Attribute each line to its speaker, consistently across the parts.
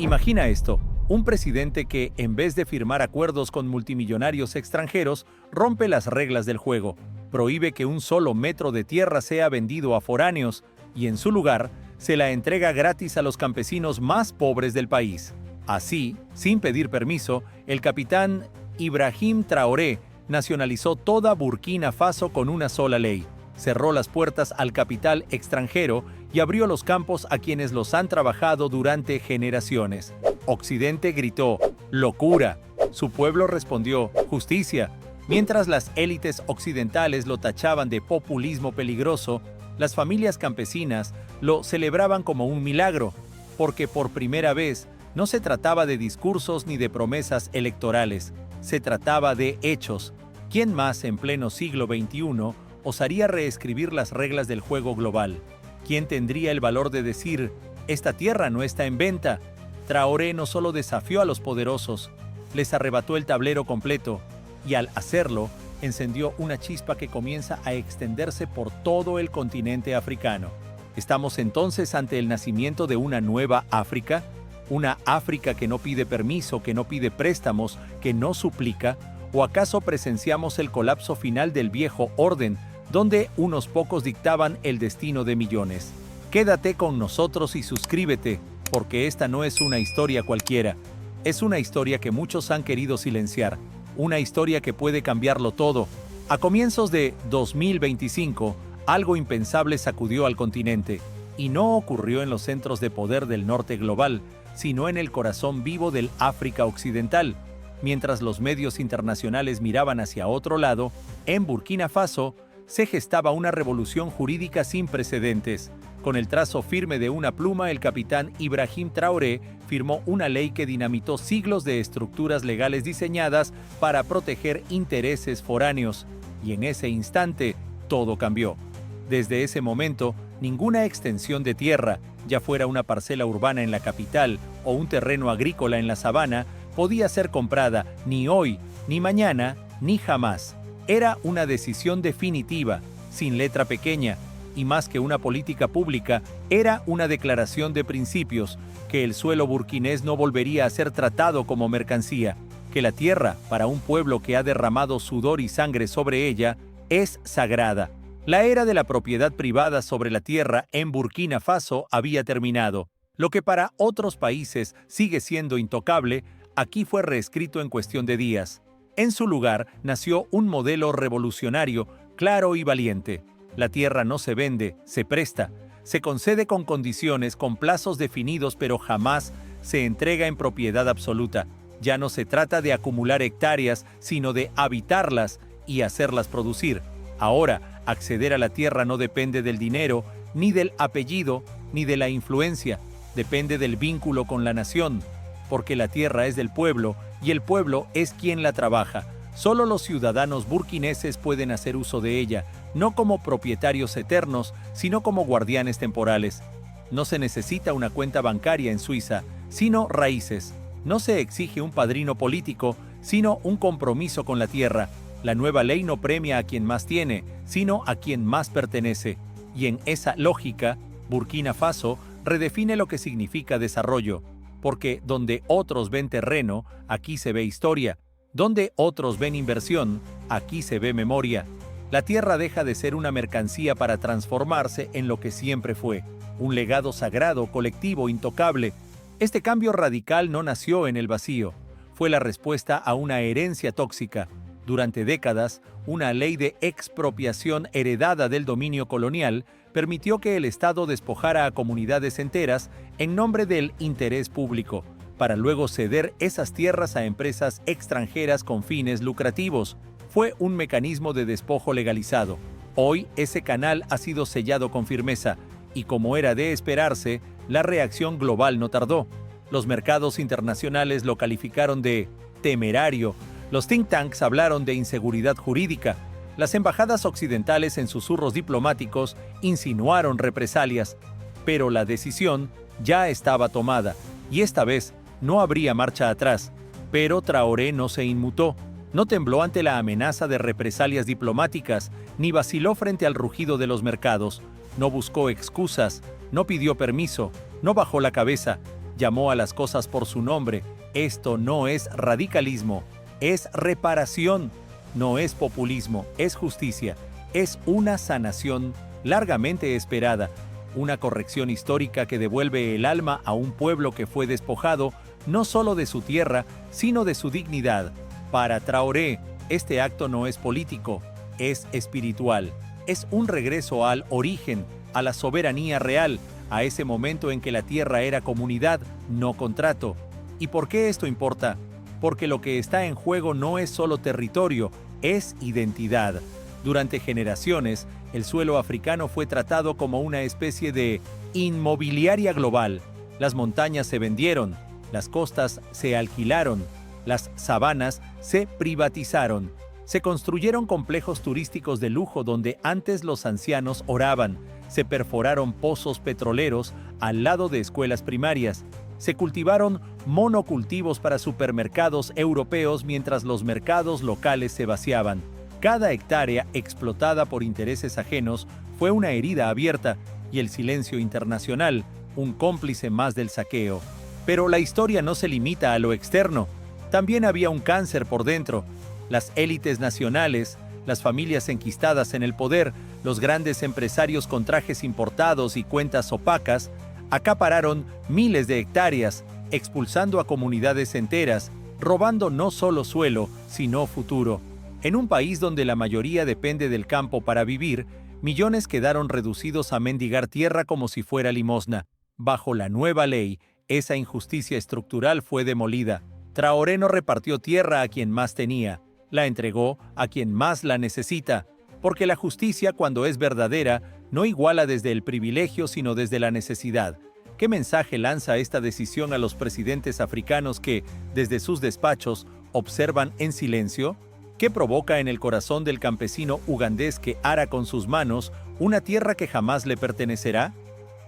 Speaker 1: Imagina esto, un presidente que, en vez de firmar acuerdos con multimillonarios extranjeros, rompe las reglas del juego, prohíbe que un solo metro de tierra sea vendido a foráneos y, en su lugar, se la entrega gratis a los campesinos más pobres del país. Así, sin pedir permiso, el capitán Ibrahim Traoré nacionalizó toda Burkina Faso con una sola ley. Cerró las puertas al capital extranjero y abrió los campos a quienes los han trabajado durante generaciones. Occidente gritó, ¡locura! Su pueblo respondió, ¡justicia! Mientras las élites occidentales lo tachaban de populismo peligroso, las familias campesinas lo celebraban como un milagro, porque por primera vez no se trataba de discursos ni de promesas electorales, se trataba de hechos. ¿Quién más en pleno siglo XXI osaría reescribir las reglas del juego global? ¿Quién tendría el valor de decir, esta tierra no está en venta? Traoré no solo desafió a los poderosos, les arrebató el tablero completo, y al hacerlo, encendió una chispa que comienza a extenderse por todo el continente africano. ¿Estamos entonces ante el nacimiento de una nueva África? ¿Una África que no pide permiso, que no pide préstamos, que no suplica? ¿O acaso presenciamos el colapso final del viejo orden, donde unos pocos dictaban el destino de millones? Quédate con nosotros y suscríbete, porque esta no es una historia cualquiera. Es una historia que muchos han querido silenciar, una historia que puede cambiarlo todo. A comienzos de 2025, algo impensable sacudió al continente, y no ocurrió en los centros de poder del norte global, sino en el corazón vivo del África Occidental. Mientras los medios internacionales miraban hacia otro lado, en Burkina Faso se gestaba una revolución jurídica sin precedentes. Con el trazo firme de una pluma, el capitán Ibrahim Traoré firmó una ley que dinamitó siglos de estructuras legales diseñadas para proteger intereses foráneos. Y en ese instante, todo cambió. Desde ese momento, ninguna extensión de tierra, ya fuera una parcela urbana en la capital o un terreno agrícola en la sabana, podía ser comprada ni hoy, ni mañana, ni jamás. Era una decisión definitiva, sin letra pequeña, y más que una política pública, era una declaración de principios, que el suelo burkinés no volvería a ser tratado como mercancía, que la tierra, para un pueblo que ha derramado sudor y sangre sobre ella, es sagrada. La era de la propiedad privada sobre la tierra en Burkina Faso había terminado. Lo que para otros países sigue siendo intocable, aquí fue reescrito en cuestión de días. En su lugar nació un modelo revolucionario, claro y valiente. La tierra no se vende, se presta, se concede con condiciones, con plazos definidos, pero jamás se entrega en propiedad absoluta. Ya no se trata de acumular hectáreas, sino de habitarlas y hacerlas producir. Ahora, acceder a la tierra no depende del dinero, ni del apellido, ni de la influencia. Depende del vínculo con la nación, porque la tierra es del pueblo y el pueblo es quien la trabaja. Solo los ciudadanos burkineses pueden hacer uso de ella, no como propietarios eternos, sino como guardianes temporales. No se necesita una cuenta bancaria en Suiza, sino raíces. No se exige un padrino político, sino un compromiso con la tierra. La nueva ley no premia a quien más tiene, sino a quien más pertenece. Y en esa lógica, Burkina Faso redefine lo que significa desarrollo, porque donde otros ven terreno, aquí se ve historia. Donde otros ven inversión, aquí se ve memoria. La tierra deja de ser una mercancía para transformarse en lo que siempre fue, un legado sagrado, colectivo, intocable. Este cambio radical no nació en el vacío, fue la respuesta a una herencia tóxica. Durante décadas, una ley de expropiación heredada del dominio colonial permitió que el Estado despojara a comunidades enteras en nombre del interés público, para luego ceder esas tierras a empresas extranjeras con fines lucrativos. Fue un mecanismo de despojo legalizado. Hoy ese canal ha sido sellado con firmeza, y como era de esperarse, la reacción global no tardó. Los mercados internacionales lo calificaron de temerario, los think tanks hablaron de inseguridad jurídica, las embajadas occidentales en susurros diplomáticos insinuaron represalias, pero la decisión ya estaba tomada, y esta vez no habría marcha atrás. Pero Traoré no se inmutó, no tembló ante la amenaza de represalias diplomáticas, ni vaciló frente al rugido de los mercados, no buscó excusas, no pidió permiso, no bajó la cabeza. llamó a las cosas por su nombre. Esto no es radicalismo, es reparación, no es populismo, es justicia, es una sanación largamente esperada, una corrección histórica que devuelve el alma a un pueblo que fue despojado no solo de su tierra, sino de su dignidad. Para Traoré, este acto no es político, es espiritual, es un regreso al origen, a la soberanía real, a ese momento en que la tierra era comunidad, no contrato. ¿Y por qué esto importa? Porque lo que está en juego no es solo territorio, es identidad. Durante generaciones, el suelo africano fue tratado como una especie de inmobiliaria global. Las montañas se vendieron, las costas se alquilaron, las sabanas se privatizaron. Se construyeron complejos turísticos de lujo donde antes los ancianos oraban. Se perforaron pozos petroleros al lado de escuelas primarias. Se cultivaron monocultivos para supermercados europeos mientras los mercados locales se vaciaban. Cada hectárea explotada por intereses ajenos fue una herida abierta y el silencio internacional, un cómplice más del saqueo. Pero la historia no se limita a lo externo. También había un cáncer por dentro. Las élites nacionales, las familias enquistadas en el poder, los grandes empresarios con trajes importados y cuentas opacas, acapararon miles de hectáreas, expulsando a comunidades enteras, robando no solo suelo, sino futuro. En un país donde la mayoría depende del campo para vivir, millones quedaron reducidos a mendigar tierra como si fuera limosna. Bajo la nueva ley, esa injusticia estructural fue demolida. Traoré no repartió tierra a quien más tenía, la entregó a quien más la necesita, porque la justicia, cuando es verdadera, no iguala desde el privilegio sino desde la necesidad. ¿Qué mensaje lanza esta decisión a los presidentes africanos que, desde sus despachos, observan en silencio? ¿Qué provoca en el corazón del campesino ugandés que ara con sus manos una tierra que jamás le pertenecerá?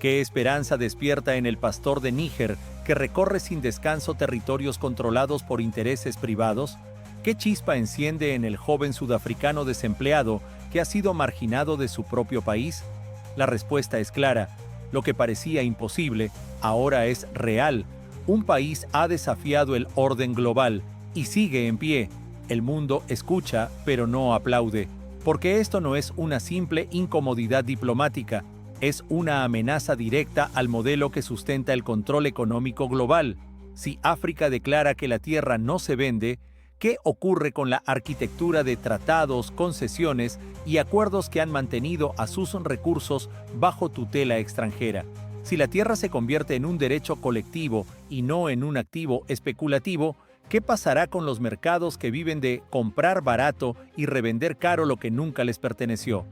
Speaker 1: ¿Qué esperanza despierta en el pastor de Níger que recorre sin descanso territorios controlados por intereses privados? ¿Qué chispa enciende en el joven sudafricano desempleado que ha sido marginado de su propio país? La respuesta es clara. Lo que parecía imposible, ahora es real. Un país ha desafiado el orden global y sigue en pie. El mundo escucha, pero no aplaude. Porque esto no es una simple incomodidad diplomática, es una amenaza directa al modelo que sustenta el control económico global. Si África declara que la tierra no se vende, ¿qué ocurre con la arquitectura de tratados, concesiones y acuerdos que han mantenido a sus recursos bajo tutela extranjera? Si la tierra se convierte en un derecho colectivo y no en un activo especulativo, ¿qué pasará con los mercados que viven de comprar barato y revender caro lo que nunca les perteneció?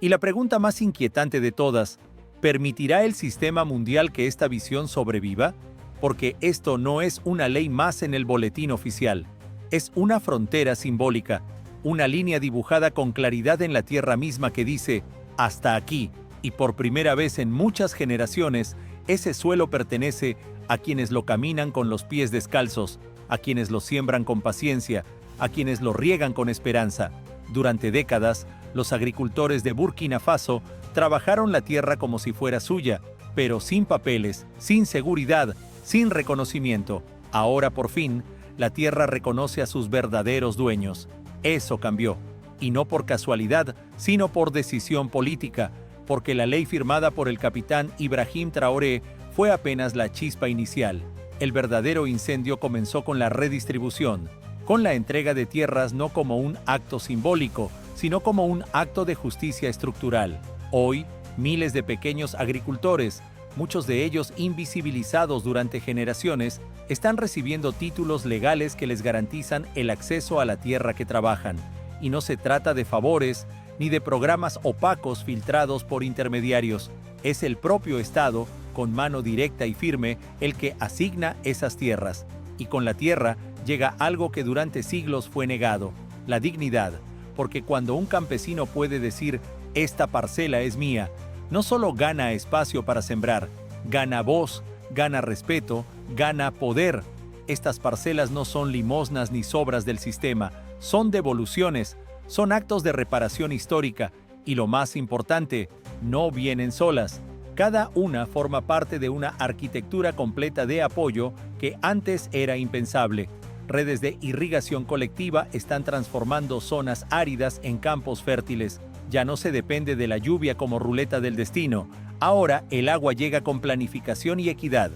Speaker 1: Y la pregunta más inquietante de todas, ¿permitirá el sistema mundial que esta visión sobreviva? Porque esto no es una ley más en el boletín oficial. Es una frontera simbólica, una línea dibujada con claridad en la tierra misma que dice, hasta aquí, y por primera vez en muchas generaciones, ese suelo pertenece a quienes lo caminan con los pies descalzos, a quienes lo siembran con paciencia, a quienes lo riegan con esperanza. Durante décadas, los agricultores de Burkina Faso trabajaron la tierra como si fuera suya, pero sin papeles, sin seguridad, sin reconocimiento. Ahora, por fin, la tierra reconoce a sus verdaderos dueños. Eso cambió, y no por casualidad, sino por decisión política, porque la ley firmada por el capitán Ibrahim Traoré fue apenas la chispa inicial. El verdadero incendio comenzó con la redistribución, con la entrega de tierras no como un acto simbólico, sino como un acto de justicia estructural. Hoy, miles de pequeños agricultores, muchos de ellos invisibilizados durante generaciones, están recibiendo títulos legales que les garantizan el acceso a la tierra que trabajan. Y no se trata de favores ni de programas opacos filtrados por intermediarios. Es el propio Estado, con mano directa y firme, el que asigna esas tierras. Y con la tierra llega algo que durante siglos fue negado, la dignidad. Porque cuando un campesino puede decir, esta parcela es mía, no solo gana espacio para sembrar, gana voz, gana respeto, gana poder. Estas parcelas no son limosnas ni sobras del sistema, son devoluciones, son actos de reparación histórica y lo más importante, no vienen solas. Cada una forma parte de una arquitectura completa de apoyo que antes era impensable. Redes de irrigación colectiva están transformando zonas áridas en campos fértiles. Ya no se depende de la lluvia como ruleta del destino. Ahora el agua llega con planificación y equidad.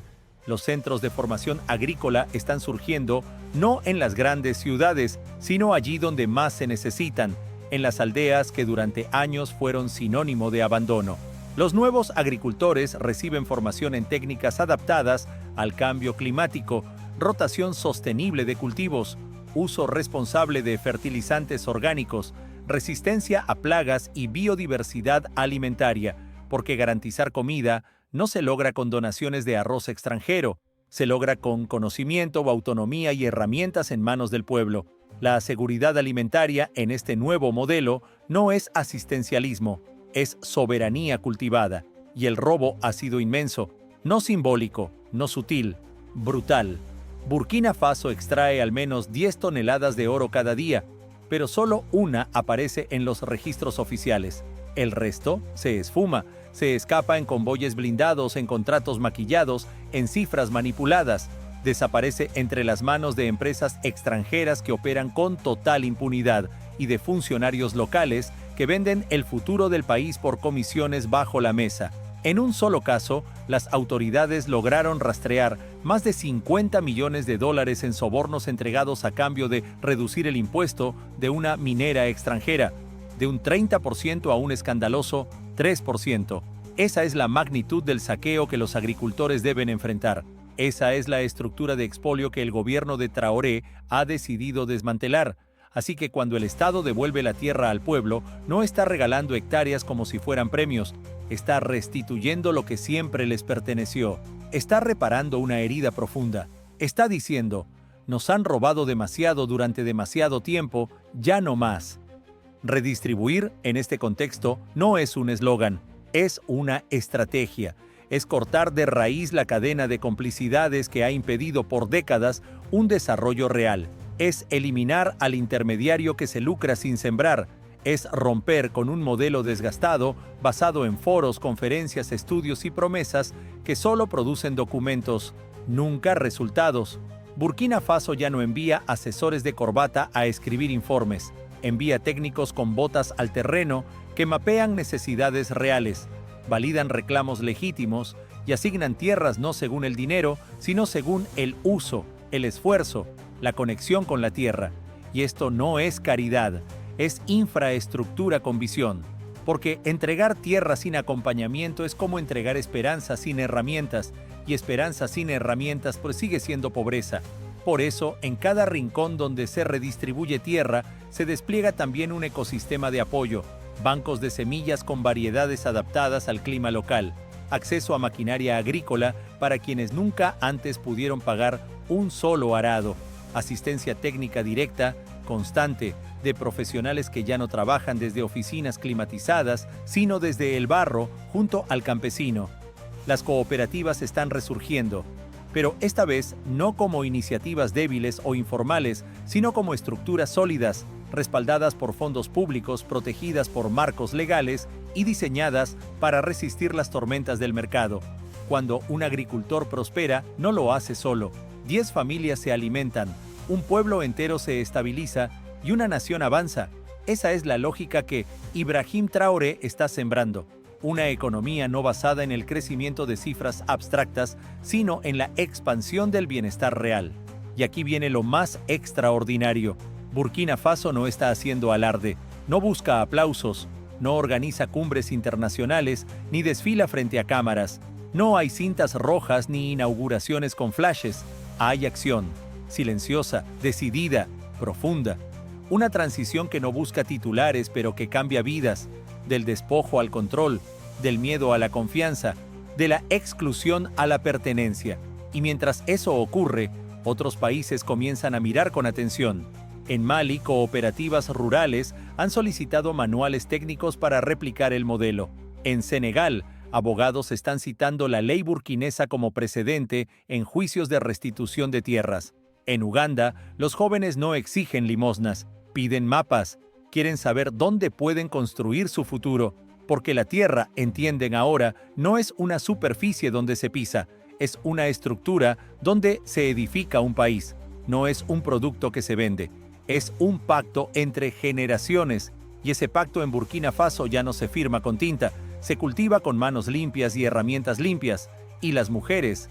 Speaker 1: Los centros de formación agrícola están surgiendo no en las grandes ciudades, sino allí donde más se necesitan, en las aldeas que durante años fueron sinónimo de abandono. Los nuevos agricultores reciben formación en técnicas adaptadas al cambio climático, rotación sostenible de cultivos, uso responsable de fertilizantes orgánicos, resistencia a plagas y biodiversidad alimentaria, porque garantizar comida no se logra con donaciones de arroz extranjero, se logra con conocimiento, autonomía y herramientas en manos del pueblo. La seguridad alimentaria en este nuevo modelo no es asistencialismo, es soberanía cultivada. Y el robo ha sido inmenso, no simbólico, no sutil, brutal. Burkina Faso extrae al menos 10 toneladas de oro cada día, pero solo una aparece en los registros oficiales. El resto se esfuma, se escapa en convoyes blindados, en contratos maquillados, en cifras manipuladas. Desaparece entre las manos de empresas extranjeras que operan con total impunidad y de funcionarios locales que venden el futuro del país por comisiones bajo la mesa. En un solo caso, las autoridades lograron rastrear más de 50 millones de dólares en sobornos entregados a cambio de reducir el impuesto de una minera extranjera, de un 30% a un escandaloso 3%. Esa es la magnitud del saqueo que los agricultores deben enfrentar. Esa es la estructura de expolio que el gobierno de Traoré ha decidido desmantelar. Así que cuando el Estado devuelve la tierra al pueblo, no está regalando hectáreas como si fueran premios, está restituyendo lo que siempre les perteneció, está reparando una herida profunda, está diciendo, nos han robado demasiado durante demasiado tiempo, ya no más. Redistribuir, en este contexto, no es un eslogan, es una estrategia. Es cortar de raíz la cadena de complicidades que ha impedido por décadas un desarrollo real. Es eliminar al intermediario que se lucra sin sembrar. Es romper con un modelo desgastado basado en foros, conferencias, estudios y promesas que solo producen documentos, nunca resultados. Burkina Faso ya no envía asesores de corbata a escribir informes. Envía técnicos con botas al terreno que mapean necesidades reales, validan reclamos legítimos y asignan tierras no según el dinero, sino según el uso, el esfuerzo, la conexión con la tierra. Y esto no es caridad, es infraestructura con visión. Porque entregar tierra sin acompañamiento es como entregar esperanza sin herramientas, y esperanza sin herramientas pues sigue siendo pobreza. Por eso, en cada rincón donde se redistribuye tierra, se despliega también un ecosistema de apoyo, bancos de semillas con variedades adaptadas al clima local, acceso a maquinaria agrícola para quienes nunca antes pudieron pagar un solo arado, asistencia técnica directa, constante, de profesionales que ya no trabajan desde oficinas climatizadas, sino desde el barro junto al campesino. Las cooperativas están resurgiendo, pero esta vez no como iniciativas débiles o informales, sino como estructuras sólidas, respaldadas por fondos públicos, protegidas por marcos legales y diseñadas para resistir las tormentas del mercado. Cuando un agricultor prospera, no lo hace solo. 10 familias se alimentan, un pueblo entero se estabiliza y una nación avanza. Esa es la lógica que Ibrahim Traoré está sembrando. Una economía no basada en el crecimiento de cifras abstractas, sino en la expansión del bienestar real. Y aquí viene lo más extraordinario. Burkina Faso no está haciendo alarde, no busca aplausos, no organiza cumbres internacionales, ni desfila frente a cámaras. No hay cintas rojas ni inauguraciones con flashes. Hay acción, silenciosa, decidida, profunda. Una transición que no busca titulares, pero que cambia vidas, del despojo al control, del miedo a la confianza, de la exclusión a la pertenencia. Y mientras eso ocurre, otros países comienzan a mirar con atención. En Mali, cooperativas rurales han solicitado manuales técnicos para replicar el modelo. En Senegal, abogados están citando la ley burkinesa como precedente en juicios de restitución de tierras. En Uganda, los jóvenes no exigen limosnas, piden mapas, quieren saber dónde pueden construir su futuro. porque la tierra, entienden ahora, no es una superficie donde se pisa, es una estructura donde se edifica un país. No es un producto que se vende, es un pacto entre generaciones, y ese pacto en Burkina Faso ya no se firma con tinta, se cultiva con manos limpias y herramientas limpias. Y las mujeres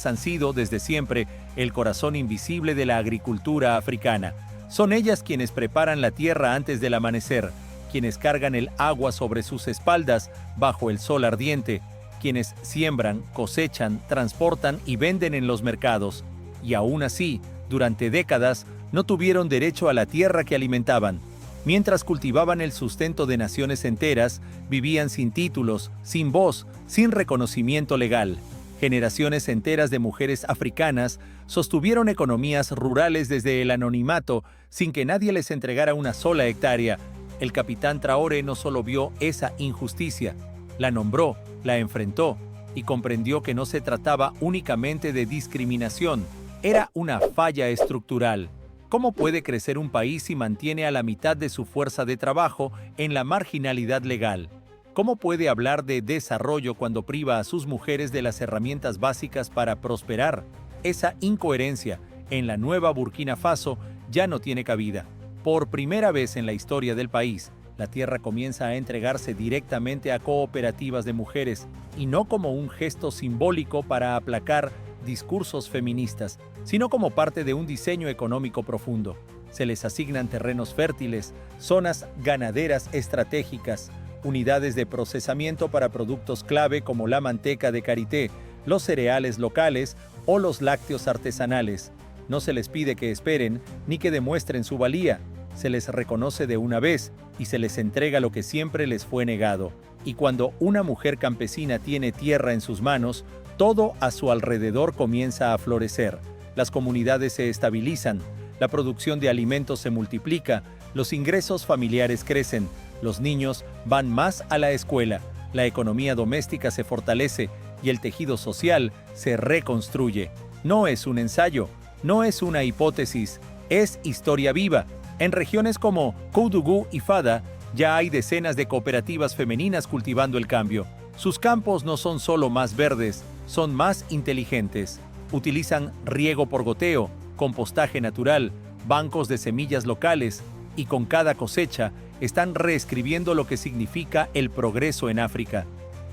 Speaker 1: han sido desde siempre el corazón invisible de la agricultura africana. Son ellas quienes preparan la tierra antes del amanecer, quienes cargan el agua sobre sus espaldas bajo el sol ardiente, quienes siembran, cosechan, transportan y venden en los mercados. Y aún así, durante décadas, no tuvieron derecho a la tierra que alimentaban. Mientras cultivaban el sustento de naciones enteras, vivían sin títulos, sin voz, sin reconocimiento legal. Generaciones enteras de mujeres africanas sostuvieron economías rurales desde el anonimato, sin que nadie les entregara una sola hectárea. El capitán Traoré no solo vio esa injusticia, la nombró, la enfrentó y comprendió que no se trataba únicamente de discriminación, era una falla estructural. ¿Cómo puede crecer un país si mantiene a la mitad de su fuerza de trabajo en la marginalidad legal? ¿Cómo puede hablar de desarrollo cuando priva a sus mujeres de las herramientas básicas para prosperar? Esa incoherencia en la nueva Burkina Faso ya no tiene cabida. Por primera vez en la historia del país, la tierra comienza a entregarse directamente a cooperativas de mujeres, y no como un gesto simbólico para aplacar discursos feministas, sino como parte de un diseño económico profundo. Se les asignan terrenos fértiles, zonas ganaderas estratégicas, unidades de procesamiento para productos clave como la manteca de karité, los cereales locales o los lácteos artesanales. No se les pide que esperen ni que demuestren su valía. Se les reconoce de una vez y se les entrega lo que siempre les fue negado. Y cuando una mujer campesina tiene tierra en sus manos, todo a su alrededor comienza a florecer. Las comunidades se estabilizan, la producción de alimentos se multiplica, los ingresos familiares crecen, los niños van más a la escuela, la economía doméstica se fortalece y el tejido social se reconstruye. No es un ensayo, no es una hipótesis, es historia viva. En regiones como Koudougou y Fada ya hay decenas de cooperativas femeninas cultivando el cambio. Sus campos no son solo más verdes, son más inteligentes. Utilizan riego por goteo, compostaje natural, bancos de semillas locales y con cada cosecha están reescribiendo lo que significa el progreso en África.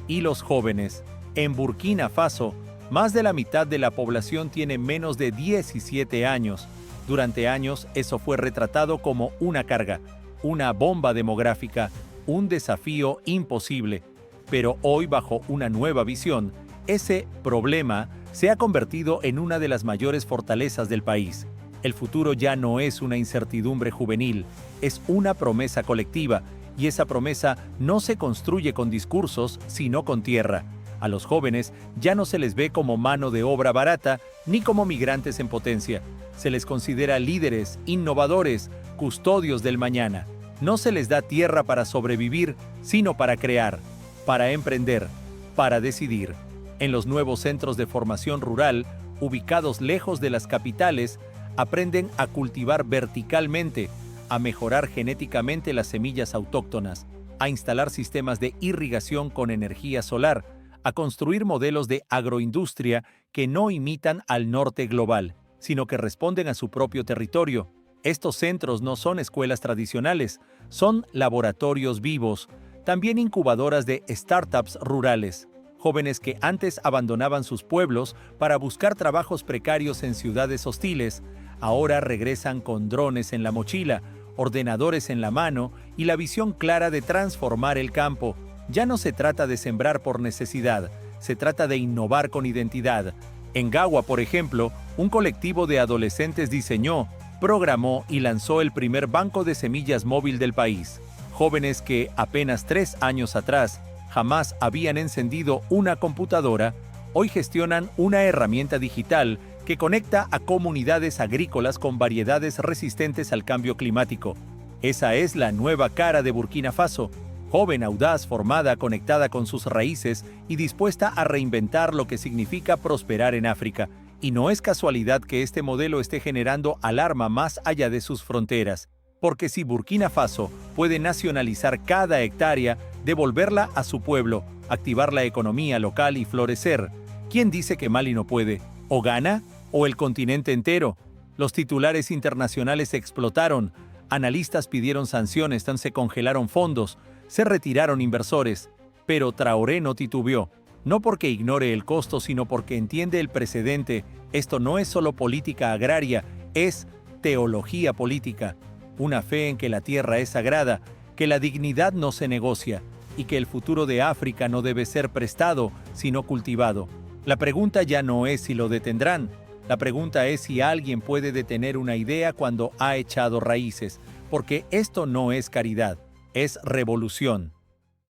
Speaker 1: Y los jóvenes. En Burkina Faso, más de la mitad de la población tiene menos de 17 años. Durante años eso fue retratado como una carga, una bomba demográfica, un desafío imposible. Pero hoy, bajo una nueva visión, ese problema se ha convertido en una de las mayores fortalezas del país. El futuro ya no es una incertidumbre juvenil, es una promesa colectiva, y esa promesa no se construye con discursos, sino con tierra. A los jóvenes ya no se les ve como mano de obra barata ni como migrantes en potencia. Se les considera líderes, innovadores, custodios del mañana. No se les da tierra para sobrevivir, sino para crear, para emprender, para decidir. En los nuevos centros de formación rural, ubicados lejos de las capitales, aprenden a cultivar verticalmente, a mejorar genéticamente las semillas autóctonas, a instalar sistemas de irrigación con energía solar, a construir modelos de agroindustria que no imitan al norte global, sino que responden a su propio territorio. Estos centros no son escuelas tradicionales, son laboratorios vivos, también incubadoras de startups rurales. Jóvenes que antes abandonaban sus pueblos para buscar trabajos precarios en ciudades hostiles, ahora regresan con drones en la mochila, ordenadores en la mano y la visión clara de transformar el campo. Ya no se trata de sembrar por necesidad, se trata de innovar con identidad. En Gawa, por ejemplo, un colectivo de adolescentes diseñó, programó y lanzó el primer banco de semillas móvil del país. Jóvenes que apenas 3 años atrás jamás habían encendido una computadora, hoy gestionan una herramienta digital que conecta a comunidades agrícolas con variedades resistentes al cambio climático. Esa es la nueva cara de Burkina Faso, joven, audaz, formada, conectada con sus raíces y dispuesta a reinventar lo que significa prosperar en África. Y no es casualidad que este modelo esté generando alarma más allá de sus fronteras, porque si Burkina Faso puede nacionalizar cada hectárea, devolverla a su pueblo, activar la economía local y florecer. ¿Quién dice que Mali no puede? ¿O Ghana? ¿O el continente entero? Los titulares internacionales explotaron, analistas pidieron sanciones, se congelaron fondos, se retiraron inversores, pero Traoré no titubeó, no porque ignore el costo, sino porque entiende el precedente. Esto no es solo política agraria, es teología política, una fe en que la tierra es sagrada, que la dignidad no se negocia y que el futuro de África no debe ser prestado, sino cultivado. La pregunta ya no es si lo detendrán, la pregunta es si alguien puede detener una idea cuando ha echado raíces, porque esto no es caridad, es revolución.